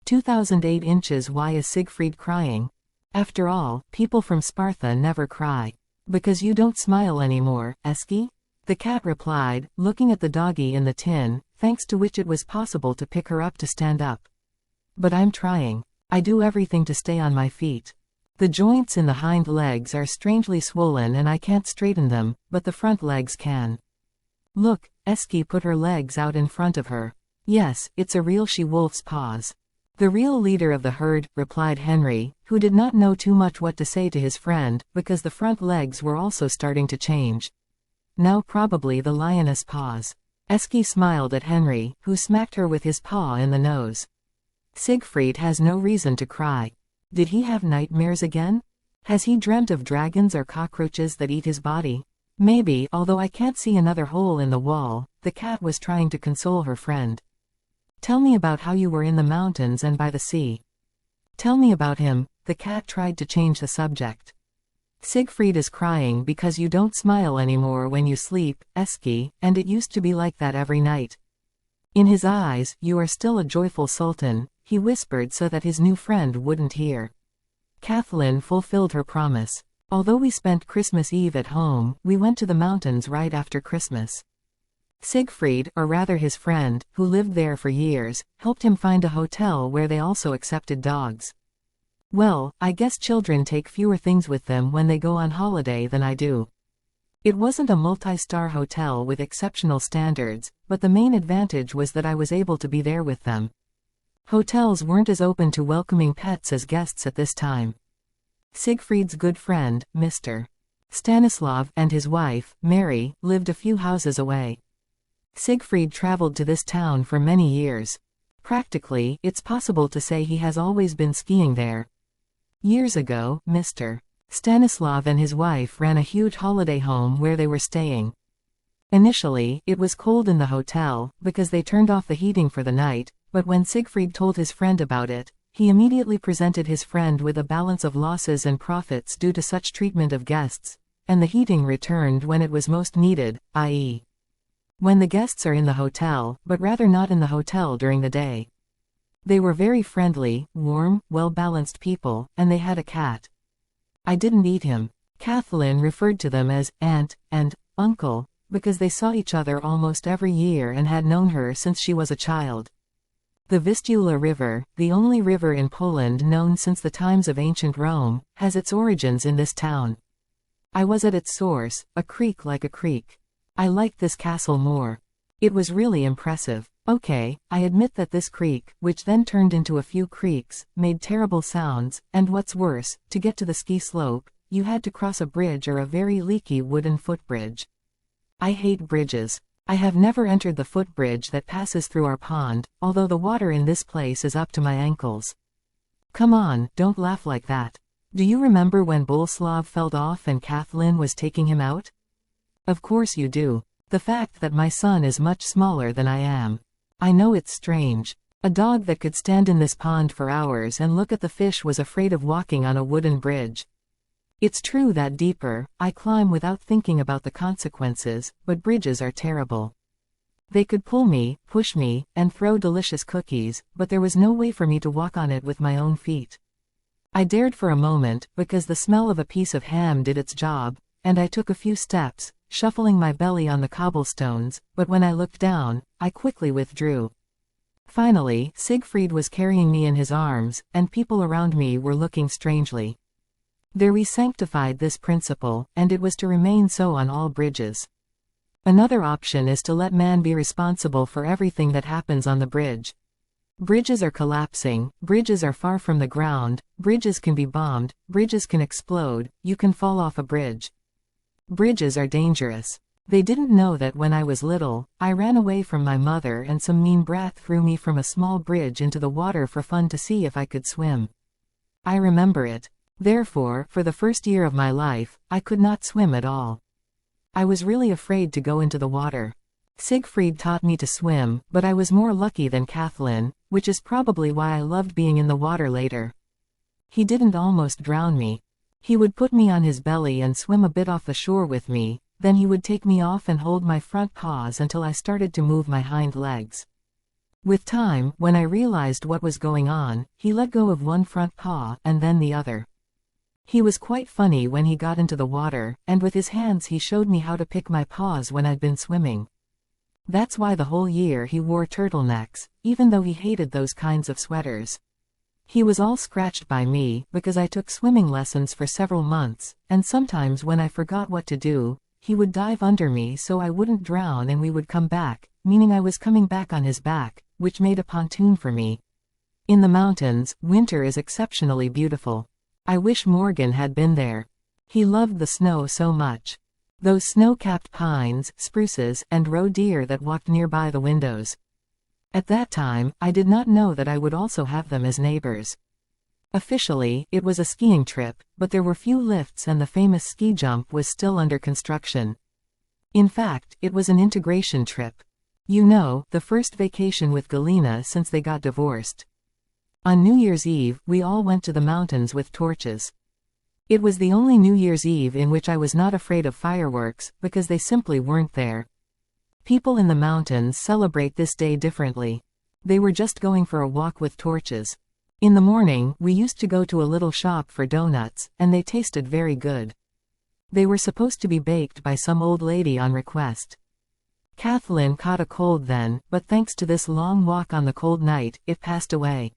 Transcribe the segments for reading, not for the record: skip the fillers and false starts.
2008 inches. Why is Siegfried crying? After all, people from Sparta never cry. Because you don't smile anymore, Eski? The cat replied, looking at the doggy in the tin, thanks to which it was possible to pick her up to stand up. But I'm trying. I do everything to stay on my feet. The joints in the hind legs are strangely swollen and I can't straighten them, but the front legs can. Look, Eski put her legs out in front of her. Yes, it's a real she-wolf's paws. The real leader of the herd, replied Henry, who did not know too much what to say to his friend, because the front legs were also starting to change. Now probably the lioness paws. Eski smiled at Henry, who smacked her with his paw in the nose. Siegfried has no reason to cry. Did he have nightmares again? Has he dreamt of dragons or cockroaches that eat his body? Maybe, although I can't see another hole in the wall. The cat was trying to console her friend. Tell me about how you were in the mountains and by the sea. Tell me about him. The cat tried to change the subject. Siegfried is crying because you don't smile anymore when you sleep, Eski, and it used to be like that every night. In his eyes, you are still a joyful sultan, he whispered so that his new friend wouldn't hear. Kathleen fulfilled her promise. Although we spent Christmas Eve at home, we went to the mountains right after Christmas. Siegfried, or rather his friend, who lived there for years, helped him find a hotel where they also accepted dogs. Well, I guess children take fewer things with them when they go on holiday than I do. It wasn't a multi-star hotel with exceptional standards, but the main advantage was that I was able to be there with them. Hotels weren't as open to welcoming pets as guests at this time. Siegfried's good friend, Mr. Stanislav, and his wife, Mary, lived a few houses away. Siegfried traveled to this town for many years. Practically, it's possible to say he has always been skiing there. Years ago, Mr. Stanislav and his wife ran a huge holiday home where they were staying. Initially, it was cold in the hotel, because they turned off the heating for the night, but when Siegfried told his friend about it, he immediately presented his friend with a balance of losses and profits due to such treatment of guests, and the heating returned when it was most needed, i.e. when the guests are in the hotel, but rather not in the hotel during the day. They were very friendly, warm, well-balanced people, and they had a cat. I didn't eat him. Kathleen referred to them as aunt and uncle, because they saw each other almost every year and had known her since she was a child. The Vistula River, the only river in Poland known since the times of ancient Rome, has its origins in this town. I was at its source, a creek like a creek. I liked this castle more. It was really impressive. Okay, I admit that this creek, which then turned into a few creeks, made terrible sounds, and what's worse, to get to the ski slope, you had to cross a bridge or a very leaky wooden footbridge. I hate bridges. I have never entered the footbridge that passes through our pond, although the water in this place is up to my ankles. Come on, don't laugh like that. Do you remember when Boleslav fell off and Kathleen was taking him out? Of course you do. The fact that my son is much smaller than I am. I know it's strange. A dog that could stand in this pond for hours and look at the fish was afraid of walking on a wooden bridge. It's true that deeper, I climb without thinking about the consequences, but bridges are terrible. They could pull me, push me, and throw delicious cookies, but there was no way for me to walk on it with my own feet. I dared for a moment, because the smell of a piece of ham did its job, and I took a few steps, shuffling my belly on the cobblestones, but when I looked down, I quickly withdrew. Finally, Siegfried was carrying me in his arms, and people around me were looking strangely. There we sanctified this principle, and it was to remain so on all bridges. Another option is to let man be responsible for everything that happens on the bridge. Bridges are collapsing, bridges are far from the ground, bridges can be bombed, bridges can explode, you can fall off a bridge. Bridges are dangerous. They didn't know that when I was little, I ran away from my mother and some mean brat threw me from a small bridge into the water for fun to see if I could swim. I remember it. Therefore, for the first year of my life, I could not swim at all. I was really afraid to go into the water. Siegfried taught me to swim, but I was more lucky than Kathleen, which is probably why I loved being in the water later. He didn't almost drown me. He would put me on his belly and swim a bit off the shore with me, then he would take me off and hold my front paws until I started to move my hind legs. With time, when I realized what was going on, he let go of one front paw and then the other. He was quite funny when he got into the water, and with his hands he showed me how to pick my paws when I'd been swimming. That's why the whole year he wore turtlenecks, even though he hated those kinds of sweaters. He was all scratched by me, because I took swimming lessons for several months, and sometimes when I forgot what to do, he would dive under me so I wouldn't drown and we would come back, meaning I was coming back on his back, which made a pontoon for me. In the mountains, winter is exceptionally beautiful. I wish Morgan had been there. He loved the snow so much. Those snow-capped pines, spruces, and roe deer that walked nearby the windows. At that time, I did not know that I would also have them as neighbors. Officially, it was a skiing trip, but there were few lifts and the famous ski jump was still under construction. In fact, it was an integration trip. You know, the first vacation with Galina since they got divorced. On New Year's Eve, we all went to the mountains with torches. It was the only New Year's Eve in which I was not afraid of fireworks, because they simply weren't there. People in the mountains celebrate this day differently. They were just going for a walk with torches. In the morning, we used to go to a little shop for donuts, and they tasted very good. They were supposed to be baked by some old lady on request. Kathleen caught a cold then, but thanks to this long walk on the cold night, it passed away.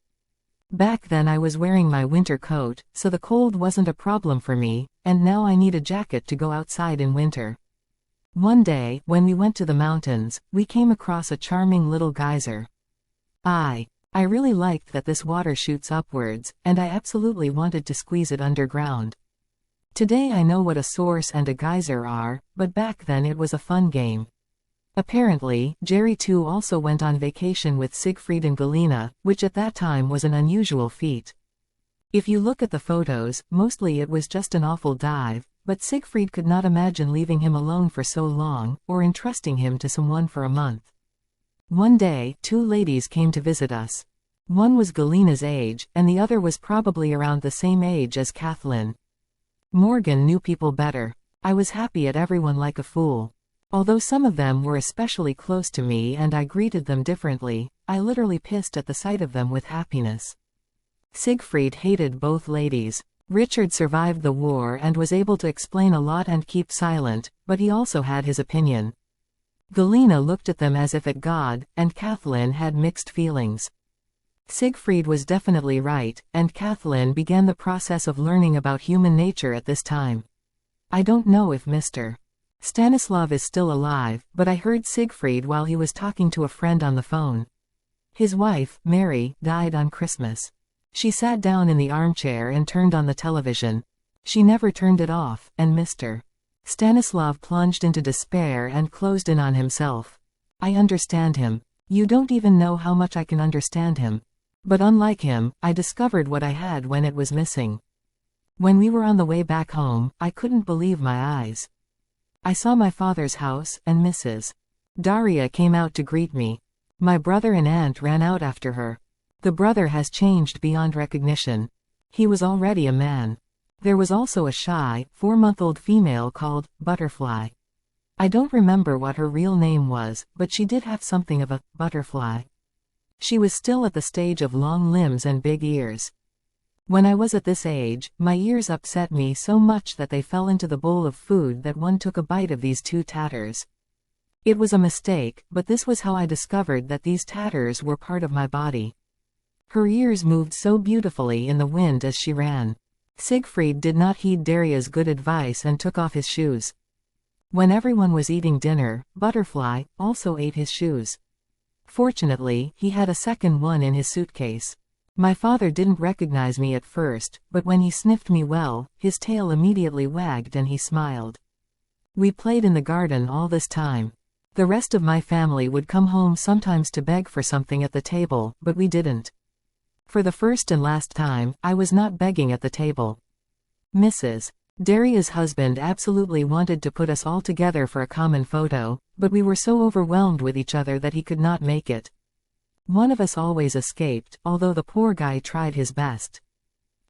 Back then I was wearing my winter coat, so the cold wasn't a problem for me, and now I need a jacket to go outside in winter. One day, when we went to the mountains, we came across a charming little geyser. I really liked that this water shoots upwards, and I absolutely wanted to squeeze it underground. Today I know what a source and a geyser are, but back then it was a fun game. Apparently, Jerry too also went on vacation with Siegfried and Galina, which at that time was an unusual feat. If you look at the photos, mostly it was just an awful dive, but Siegfried could not imagine leaving him alone for so long, or entrusting him to someone for a month. One day, two ladies came to visit us. One was Galina's age, and the other was probably around the same age as Kathleen. Morgan knew people better. I was happy at everyone like a fool. Although some of them were especially close to me and I greeted them differently, I literally pissed at the sight of them with happiness. Siegfried hated both ladies. Richard survived the war and was able to explain a lot and keep silent, but he also had his opinion. Galina looked at them as if at God, and Kathleen had mixed feelings. Siegfried was definitely right, and Kathleen began the process of learning about human nature at this time. I don't know if Mr. Stanislav is still alive, but I heard Siegfried while he was talking to a friend on the phone. His wife, Mary, died on Christmas. She sat down in the armchair and turned on the television. She never turned it off, and Mr. Stanislav plunged into despair and closed in on himself. I understand him. You don't even know how much I can understand him. But unlike him, I discovered what I had when it was missing. When we were on the way back home, I couldn't believe my eyes. I saw my father's house, and Mrs. Daria came out to greet me. My brother and aunt ran out after her. The brother has changed beyond recognition. He was already a man. There was also a shy, 4-month-old female called Butterfly. I don't remember what her real name was, but she did have something of a butterfly. She was still at the stage of long limbs and big ears. When I was at this age, my ears upset me so much that they fell into the bowl of food that one took a bite of these two tatters. It was a mistake, but this was how I discovered that these tatters were part of my body. Her ears moved so beautifully in the wind as she ran. Siegfried did not heed Daria's good advice and took off his shoes. When everyone was eating dinner, Butterfly also ate his shoes. Fortunately, he had a second one in his suitcase. My father didn't recognize me at first, but when he sniffed me well, his tail immediately wagged and he smiled. We played in the garden all this time. The rest of my family would come home sometimes to beg for something at the table, but we didn't. For the first and last time, I was not begging at the table. Mrs. Daria's husband absolutely wanted to put us all together for a common photo, but we were so overwhelmed with each other that he could not make it. One of us always escaped, although the poor guy tried his best.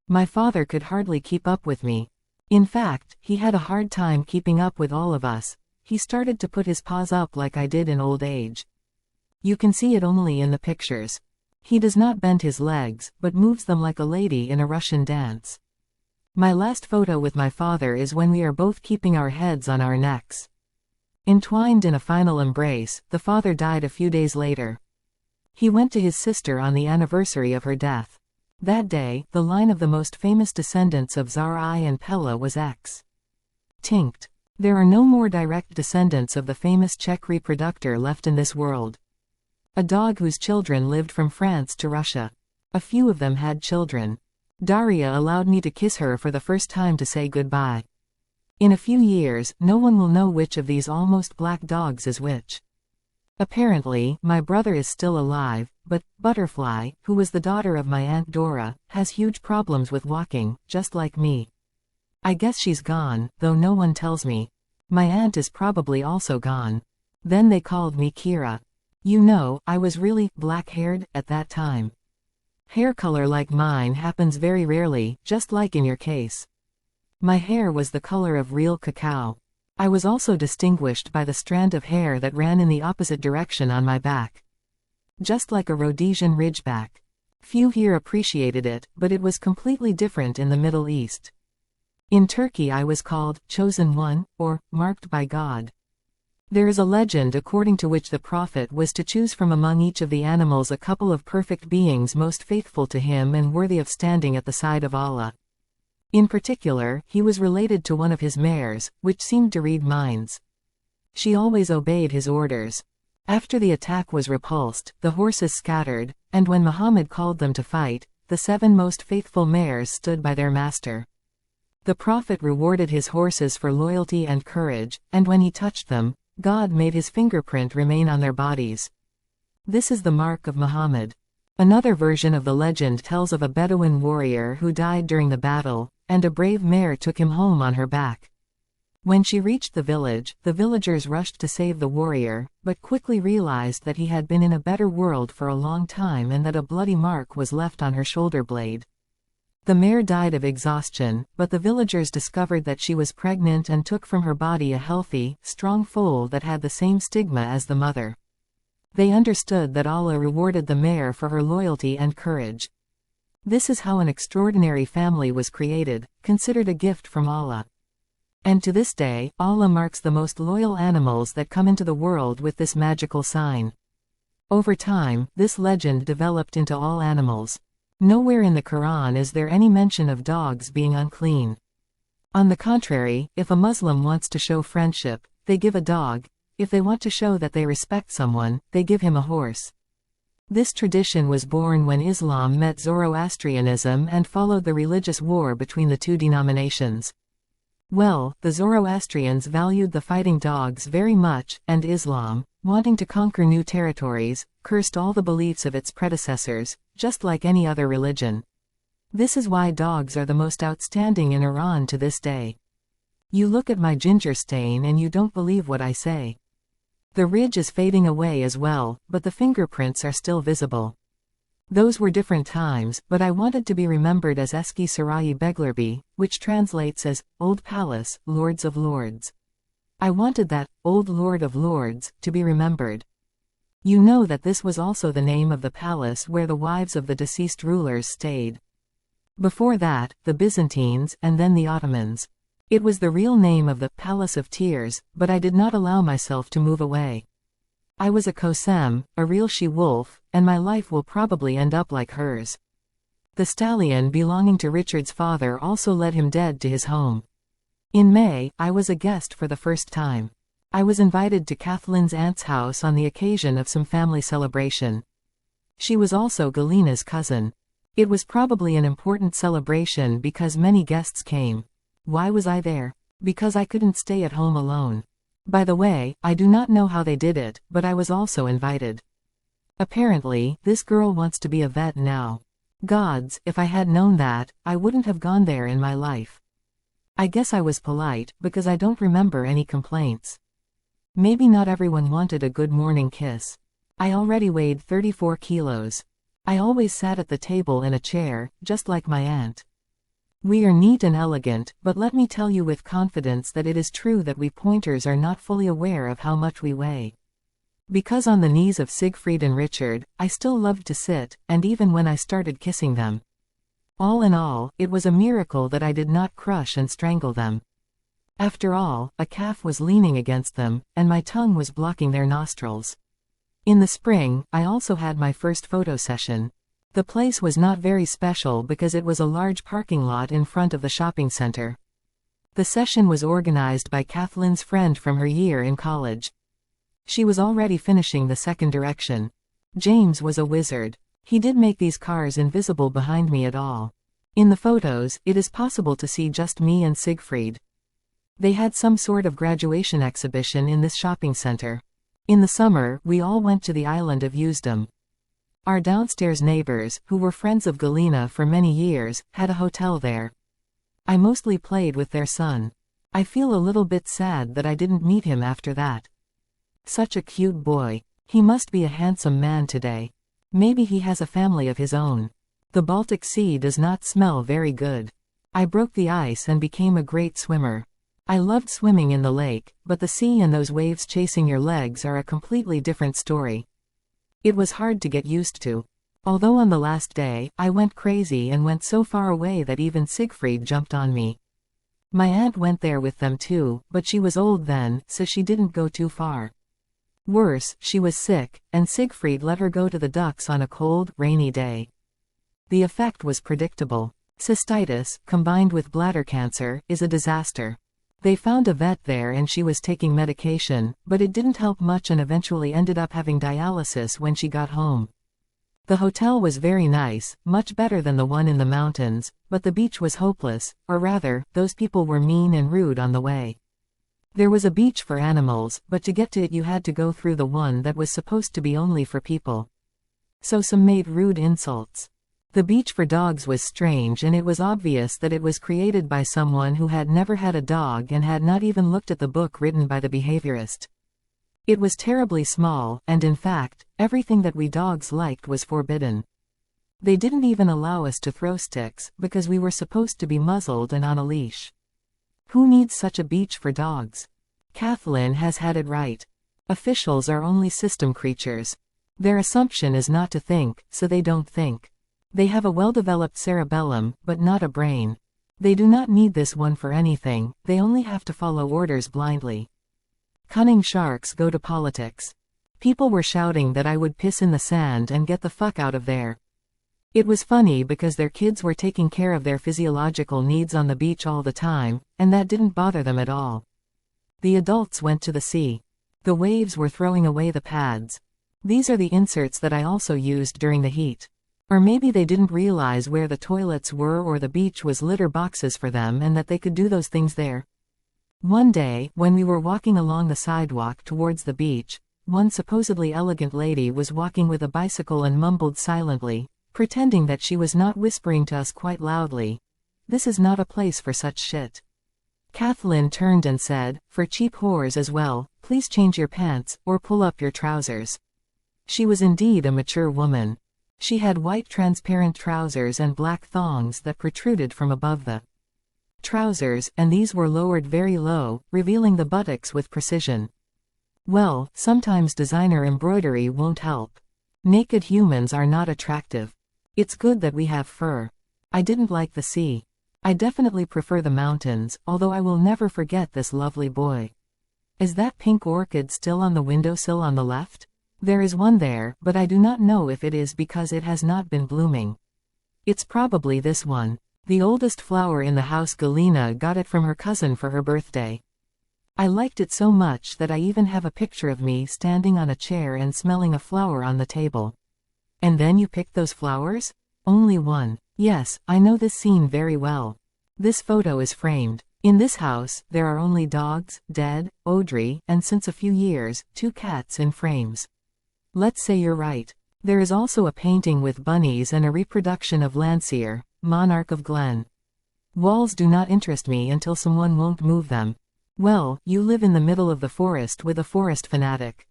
My father could hardly keep up with me. In fact, he had a hard time keeping up with all of us. He started to put his paws up like I did in old age. You can see it only in the pictures. He does not bend his legs, but moves them like a lady in a Russian dance. My last photo with my father is when we are both keeping our heads on our necks. Entwined in a final embrace, the father died a few days later. He went to his sister on the anniversary of her death. That day, the line of the most famous descendants of Sarayi and Pella was extinct. There are no more direct descendants of the famous Czech reproductor left in this world. A dog whose children lived from France to Russia. A few of them had children. Daria allowed me to kiss her for the first time to say goodbye. In a few years, no one will know which of these almost black dogs is which. Apparently, my brother is still alive, but Butterfly, who was the daughter of my Aunt Dora, has huge problems with walking, just like me. I guess she's gone, though no one tells me. My aunt is probably also gone. Then they called me Kira. You know, I was really black-haired at that time. Hair color like mine happens very rarely, just like in your case. My hair was the color of real cacao. I was also distinguished by the strand of hair that ran in the opposite direction on my back. Just like a Rhodesian ridgeback. Few here appreciated it, but it was completely different in the Middle East. In Turkey I was called Chosen One, or Marked by God. There is a legend according to which the prophet was to choose from among each of the animals a couple of perfect beings most faithful to him and worthy of standing at the side of Allah. In particular, he was related to one of his mares, which seemed to read minds. She always obeyed his orders. After the attack was repulsed, the horses scattered, and when Muhammad called them to fight, the 7 most faithful mares stood by their master. The prophet rewarded his horses for loyalty and courage, and when he touched them, God made his fingerprint remain on their bodies. This is the mark of Muhammad. Another version of the legend tells of a Bedouin warrior who died during the battle, and a brave mare took him home on her back. When she reached the village, the villagers rushed to save the warrior, but quickly realized that he had been in a better world for a long time and that a bloody mark was left on her shoulder blade. The mare died of exhaustion, but the villagers discovered that she was pregnant and took from her body a healthy, strong foal that had the same stigma as the mother. They understood that Allah rewarded the mare for her loyalty and courage. This is how an extraordinary family was created, considered a gift from Allah. And to this day, Allah marks the most loyal animals that come into the world with this magical sign. Over time, this legend developed into all animals. Nowhere in the Quran is there any mention of dogs being unclean. On the contrary, if a Muslim wants to show friendship, they give a dog. If they want to show that they respect someone, they give him a horse. This tradition was born when Islam met Zoroastrianism and followed the religious war between the two denominations. Well, the Zoroastrians valued the fighting dogs very much, and Islam, wanting to conquer new territories, cursed all the beliefs of its predecessors, just like any other religion. This is why dogs are the most outstanding in Iran to this day. You look at my ginger stain and you don't believe what I say. The ridge is fading away as well, but the fingerprints are still visible. Those were different times, but I wanted to be remembered as Eski Sarayi Beglerbi, which translates as, Old Palace, Lords of Lords. I wanted that, Old Lord of Lords, to be remembered. You know that this was also the name of the palace where the wives of the deceased rulers stayed. Before that, the Byzantines, and then the Ottomans. It was the real name of the Palace of Tears, but I did not allow myself to move away. I was a Kosem, a real she-wolf, and my life will probably end up like hers. The stallion belonging to Richard's father also led him dead to his home. In May, I was a guest for the first time. I was invited to Kathleen's aunt's house on the occasion of some family celebration. She was also Galina's cousin. It was probably an important celebration because many guests came. Why was I there? Because I couldn't stay at home alone. By the way, I do not know how they did it, but I was also invited. Apparently, this girl wants to be a vet now. Gods, if I had known that, I wouldn't have gone there in my life. I guess I was polite, because I don't remember any complaints. Maybe not everyone wanted a good morning kiss. I already weighed 34 kilos. I always sat at the table in a chair, just like my aunt. We are neat and elegant, but let me tell you with confidence that it is true that we pointers are not fully aware of how much we weigh. Because on the knees of Siegfried and Richard, I still loved to sit, and even when I started kissing them. All in all, it was a miracle that I did not crush and strangle them. After all, a calf was leaning against them, and my tongue was blocking their nostrils. In the spring, I also had my first photo session. The place was not very special because it was a large parking lot in front of the shopping center. The session was organized by Kathleen's friend from her year in college. She was already finishing the second direction. James was a wizard. He did make these cars invisible behind me at all. In the photos, it is possible to see just me and Siegfried. They had some sort of graduation exhibition in this shopping center. In the summer, we all went to the island of Usedom. Our downstairs neighbors, who were friends of Galina for many years, had a hotel there. I mostly played with their son. I feel a little bit sad that I didn't meet him after that. Such a cute boy. He must be a handsome man today. Maybe he has a family of his own. The Baltic Sea does not smell very good. I broke the ice and became a great swimmer. I loved swimming in the lake, but the sea and those waves chasing your legs are a completely different story. It was hard to get used to. Although on the last day, I went crazy and went so far away that even Siegfried jumped on me. My aunt went there with them too, but she was old then, so she didn't go too far. Worse, she was sick, and Siegfried let her go to the ducks on a cold, rainy day. The effect was predictable. Cystitis, combined with bladder cancer, is a disaster. They found a vet there and she was taking medication, but it didn't help much and eventually ended up having dialysis when she got home. The hotel was very nice, much better than the one in the mountains, but the beach was hopeless, or rather, those people were mean and rude on the way. There was a beach for animals, but to get to it you had to go through the one that was supposed to be only for people. So some made rude insults. The beach for dogs was strange and it was obvious that it was created by someone who had never had a dog and had not even looked at the book written by the behaviorist. It was terribly small, and in fact, everything that we dogs liked was forbidden. They didn't even allow us to throw sticks, because we were supposed to be muzzled and on a leash. Who needs such a beach for dogs? Kathleen has had it right. Officials are only system creatures. Their assumption is not to think, so they don't think. They have a well-developed cerebellum, but not a brain. They do not need this one for anything, they only have to follow orders blindly. Cunning sharks go to politics. People were shouting that I would piss in the sand and get the fuck out of there. It was funny because their kids were taking care of their physiological needs on the beach all the time, and that didn't bother them at all. The adults went to the sea. The waves were throwing away the pads. These are the inserts that I also used during the heat. Or maybe they didn't realize where the toilets were or the beach was litter boxes for them and that they could do those things there. One day, when we were walking along the sidewalk towards the beach, one supposedly elegant lady was walking with a bicycle and mumbled silently, pretending that she was not whispering to us quite loudly. This is not a place for such shit. Kathleen turned and said, for cheap whores as well, please change your pants, or pull up your trousers. She was indeed a mature woman. She had white transparent trousers and black thongs that protruded from above the trousers, and these were lowered very low, revealing the buttocks with precision. Well, sometimes designer embroidery won't help. Naked humans are not attractive. It's good that we have fur. I didn't like the sea. I definitely prefer the mountains, although I will never forget this lovely boy. Is that pink orchid still on the windowsill on the left? There is one there, but I do not know if it is because it has not been blooming. It's probably this one. The oldest flower in the house. Galina got it from her cousin for her birthday. I liked it so much that I even have a picture of me standing on a chair and smelling a flower on the table. And then you picked those flowers? Only one. Yes, I know this scene very well. This photo is framed. In this house, there are only dogs, dead, Audrey, and since a few years, 2 cats in frames. Let's say you're right. There is also a painting with bunnies and a reproduction of Landseer, monarch of Glen. Walls do not interest me until someone won't move them. Well, you live in the middle of the forest with a forest fanatic.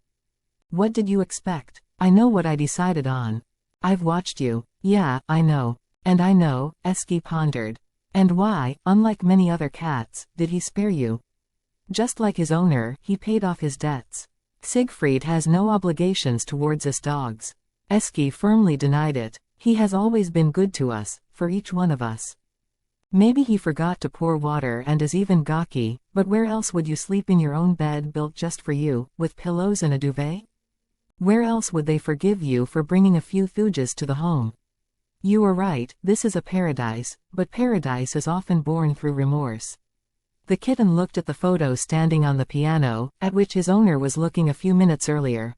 What did you expect? I know what I decided on. I've watched you. Yeah, I know. And I know, Eski pondered. And why, unlike many other cats, did he spare you? Just like his owner, he paid off his debts. Siegfried has no obligations towards us dogs. Eski firmly denied it. He has always been good to us, for each one of us. Maybe he forgot to pour water and is even gawky, but where else would you sleep in your own bed built just for you, with pillows and a duvet? Where else would they forgive you for bringing a few thujas to the home? You are right, this is a paradise, but paradise is often born through remorse. The kitten looked at the photo standing on the piano, at which his owner was looking a few minutes earlier.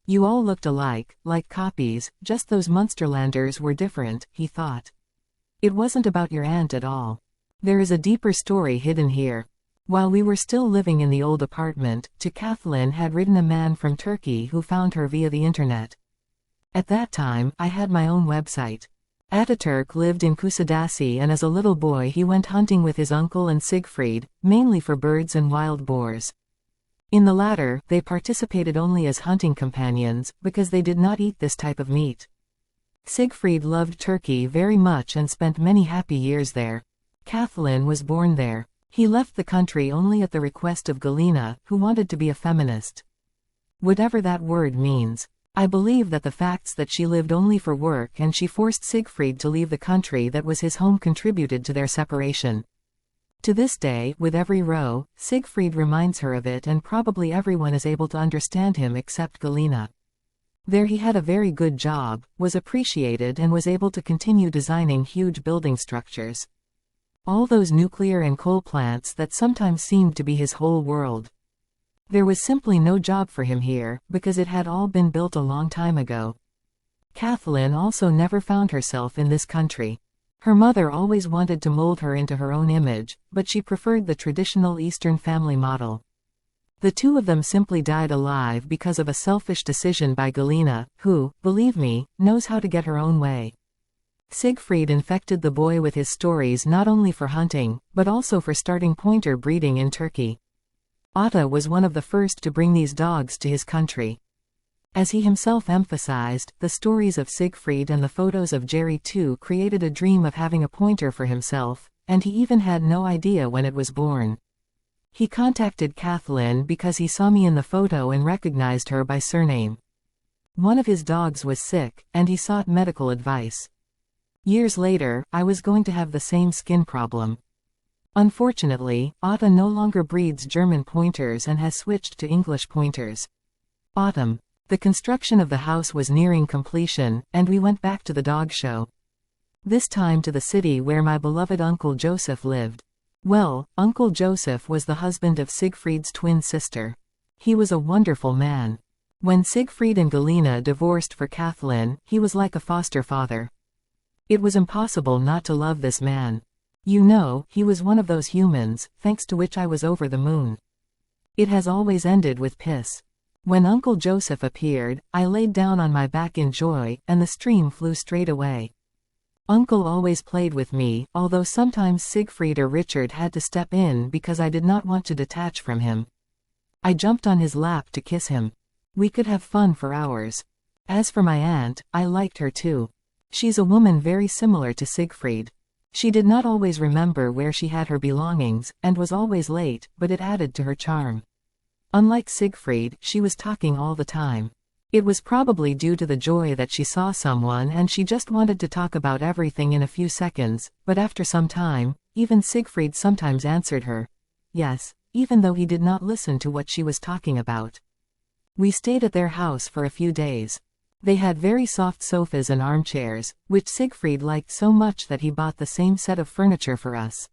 You all looked alike, like copies, just those Munsterlanders were different, he thought. It wasn't about your aunt at all. There is a deeper story hidden here. While we were still living in the old apartment, to Kathleen had written a man from Turkey who found her via the internet. At that time, I had my own website. Ataturk lived in Kusadasi, and as a little boy he went hunting with his uncle and Siegfried, mainly for birds and wild boars. In the latter, they participated only as hunting companions, because they did not eat this type of meat. Siegfried loved Turkey very much and spent many happy years there. Kathleen was born there. He left the country only at the request of Galina, who wanted to be a feminist. Whatever that word means. I believe that the facts that she lived only for work and she forced Siegfried to leave the country that was his home contributed to their separation. To this day, with every row, Siegfried reminds her of it, and probably everyone is able to understand him except Galina. There he had a very good job, was appreciated, and was able to continue designing huge building structures. All those nuclear and coal plants that sometimes seemed to be his whole world. There was simply no job for him here, because it had all been built a long time ago. Kathleen also never found herself in this country. Her mother always wanted to mold her into her own image, but she preferred the traditional Eastern family model. The two of them simply died alive because of a selfish decision by Galina, who, believe me, knows how to get her own way. Siegfried infected the boy with his stories not only for hunting, but also for starting pointer breeding in Turkey. Atta was one of the first to bring these dogs to his country. As he himself emphasized, the stories of Siegfried and the photos of Jerry too created a dream of having a pointer for himself, and he even had no idea when it was born. He contacted Kathleen because he saw me in the photo and recognized her by surname. One of his dogs was sick, and he sought medical advice. Years later, I was going to have the same skin problem. Unfortunately, Atta no longer breeds German pointers and has switched to English pointers. Autumn. The construction of the house was nearing completion, and we went back to the dog show. This time to the city where my beloved Uncle Joseph lived. Well, Uncle Joseph was the husband of Siegfried's twin sister. He was a wonderful man. When Siegfried and Galina divorced for Kathleen, he was like a foster father. It was impossible not to love this man. You know, he was one of those humans, thanks to which I was over the moon. It has always ended with piss. When Uncle Joseph appeared, I laid down on my back in joy, and the stream flew straight away. Uncle always played with me, although sometimes Siegfried or Richard had to step in because I did not want to detach from him. I jumped on his lap to kiss him. We could have fun for hours. As for my aunt, I liked her too. She's a woman very similar to Siegfried. She did not always remember where she had her belongings, and was always late, but it added to her charm. Unlike Siegfried, she was talking all the time. It was probably due to the joy that she saw someone and she just wanted to talk about everything in a few seconds, but after some time, even Siegfried sometimes answered her. Yes, even though he did not listen to what she was talking about. We stayed at their house for a few days. They had very soft sofas and armchairs, which Siegfried liked so much that he bought the same set of furniture for us.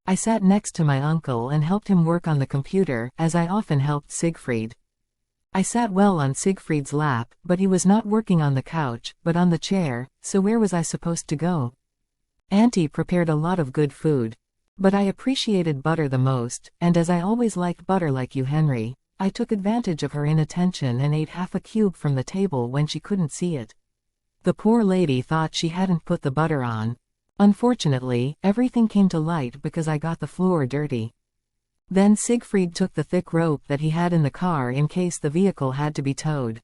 I sat next to my uncle and helped him work on the computer, as I often helped Siegfried. I sat well on Siegfried's lap, but he was not working on the couch, but on the chair, so where was I supposed to go? Auntie prepared a lot of good food. But I appreciated butter the most, and as I always liked butter like you, Henry, I took advantage of her inattention and ate half a cube from the table when she couldn't see it. The poor lady thought she hadn't put the butter on. Unfortunately, everything came to light because I got the floor dirty. Then Siegfried took the thick rope that he had in the car in case the vehicle had to be towed.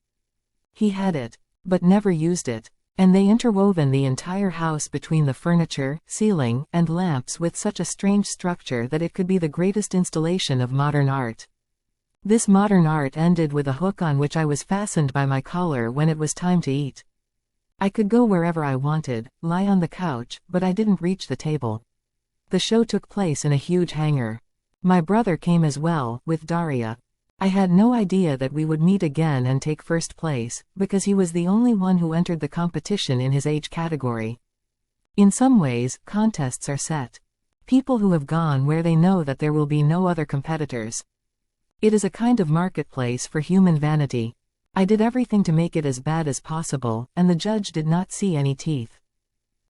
He had it, but never used it, and they interwoven the entire house between the furniture, ceiling, and lamps with such a strange structure that it could be the greatest installation of modern art. This modern art ended with a hook on which I was fastened by my collar when it was time to eat. I could go wherever I wanted, lie on the couch, but I didn't reach the table. The show took place in a huge hangar. My brother came as well, with Daria. I had no idea that we would meet again and take first place, because he was the only one who entered the competition in his age category. In some ways, contests are set. People who have gone where they know that there will be no other competitors. It is a kind of marketplace for human vanity. I did everything to make it as bad as possible, and the judge did not see any teeth.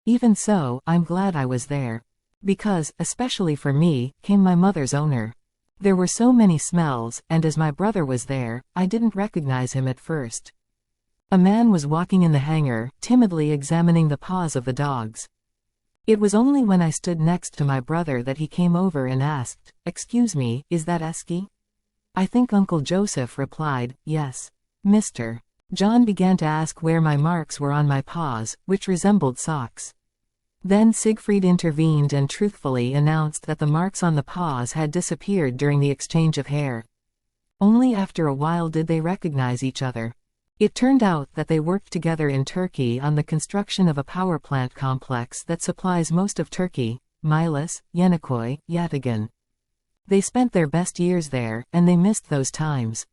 Even so, I'm glad I was there. Because, especially for me, came my mother's owner. There were so many smells, and as my brother was there, I didn't recognize him at first. A man was walking in the hangar, timidly examining the paws of the dogs. It was only when I stood next to my brother that he came over and asked, "Excuse me, is that Eski?" I think Uncle Joseph replied, "Yes." Mr. John began to ask where my marks were on my paws, which resembled socks. Then Siegfried intervened and truthfully announced that the marks on the paws had disappeared during the exchange of hair. Only after a while did they recognize each other. It turned out that they worked together in Turkey on the construction of a power plant complex that supplies most of Turkey, Milas, Yenikoi, Yatagan. They spent their best years there, and they missed those times.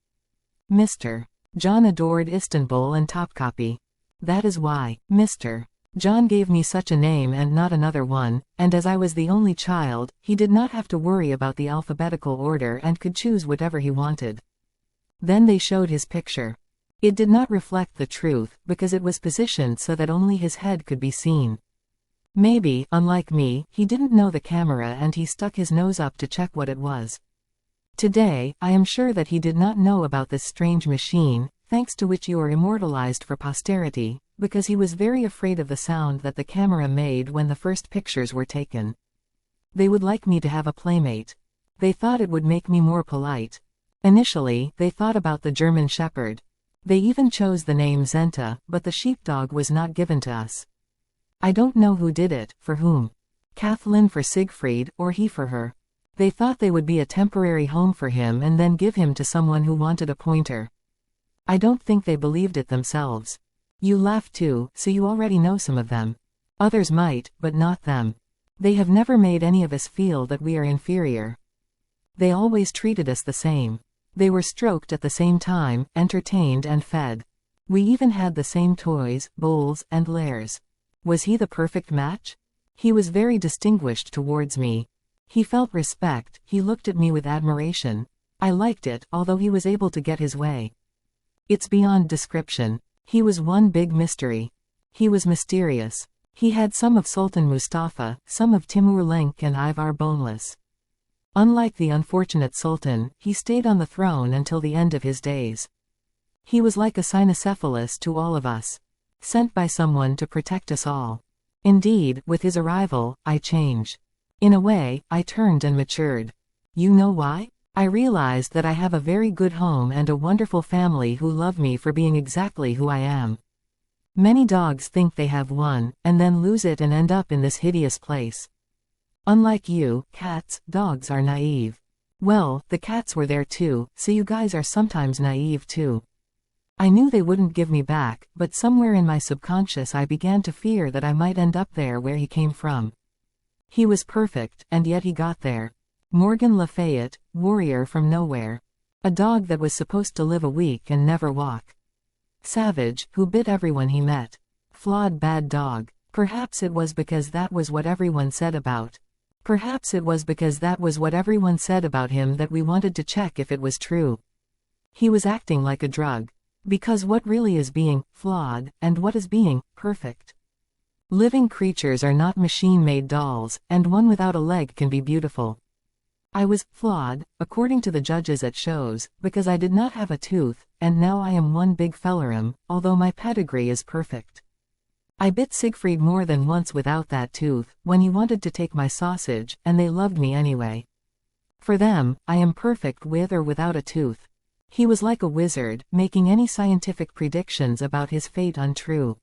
Mr. John adored Istanbul and Topkapi. That is why Mr. John gave me such a name and not another one, and as I was the only child, he did not have to worry about the alphabetical order and could choose whatever he wanted. Then they showed his picture. It did not reflect the truth, because it was positioned so that only his head could be seen. Maybe, unlike me, he didn't know the camera and he stuck his nose up to check what it was. Today, I am sure that he did not know about this strange machine, thanks to which you are immortalized for posterity, because he was very afraid of the sound that the camera made when the first pictures were taken. They would like me to have a playmate. They thought it would make me more polite. Initially, they thought about the German Shepherd. They even chose the name Zenta, but the sheepdog was not given to us. I don't know who did it, for whom. Kathleen for Siegfried, or he for her. They thought they would be a temporary home for him and then give him to someone who wanted a pointer. I don't think they believed it themselves. You laugh too, so you already know some of them. Others might, but not them. They have never made any of us feel that we are inferior. They always treated us the same. They were stroked at the same time, entertained and fed. We even had the same toys, bowls, and lairs. Was he the perfect match? He was very distinguished towards me. He felt respect, he looked at me with admiration. I liked it, although he was able to get his way. It's beyond description. He was one big mystery. He was mysterious. He had some of Sultan Mustafa, some of Timur Lenk and Ivar Boneless. Unlike the unfortunate Sultan, he stayed on the throne until the end of his days. He was like a cynocephalus to all of us. Sent by someone to protect us all. Indeed, with his arrival, I changed. In a way, I turned and matured. You know why? I realized that I have a very good home and a wonderful family who love me for being exactly who I am. Many dogs think they have one, and then lose it and end up in this hideous place. Unlike you, cats, dogs are naive. Well, the cats were there too, so you guys are sometimes naive too. I knew they wouldn't give me back, but somewhere in my subconscious I began to fear that I might end up there where he came from. He was perfect, and yet he got there. Morgan Lafayette, warrior from nowhere. A dog that was supposed to live a week and never walk. Savage, who bit everyone he met. Flawed bad dog. Perhaps it was because that was what everyone said about. Perhaps it was because that was what everyone said about him that we wanted to check if it was true. He was acting like a drug. Because what really is being flawed, and what is being perfect? Living creatures are not machine-made dolls, and one without a leg can be beautiful. I was flawed, according to the judges at shows, because I did not have a tooth, and now I am one big fellerum, although my pedigree is perfect. I bit Siegfried more than once without that tooth, when he wanted to take my sausage, and they loved me anyway. For them, I am perfect with or without a tooth. He was like a wizard, making any scientific predictions about his fate untrue.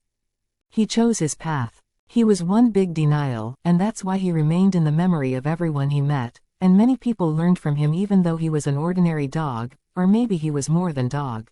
He chose his path. He was one big denial, and that's why he remained in the memory of everyone he met, and many people learned from him even though he was an ordinary dog, Or maybe he was more than dog.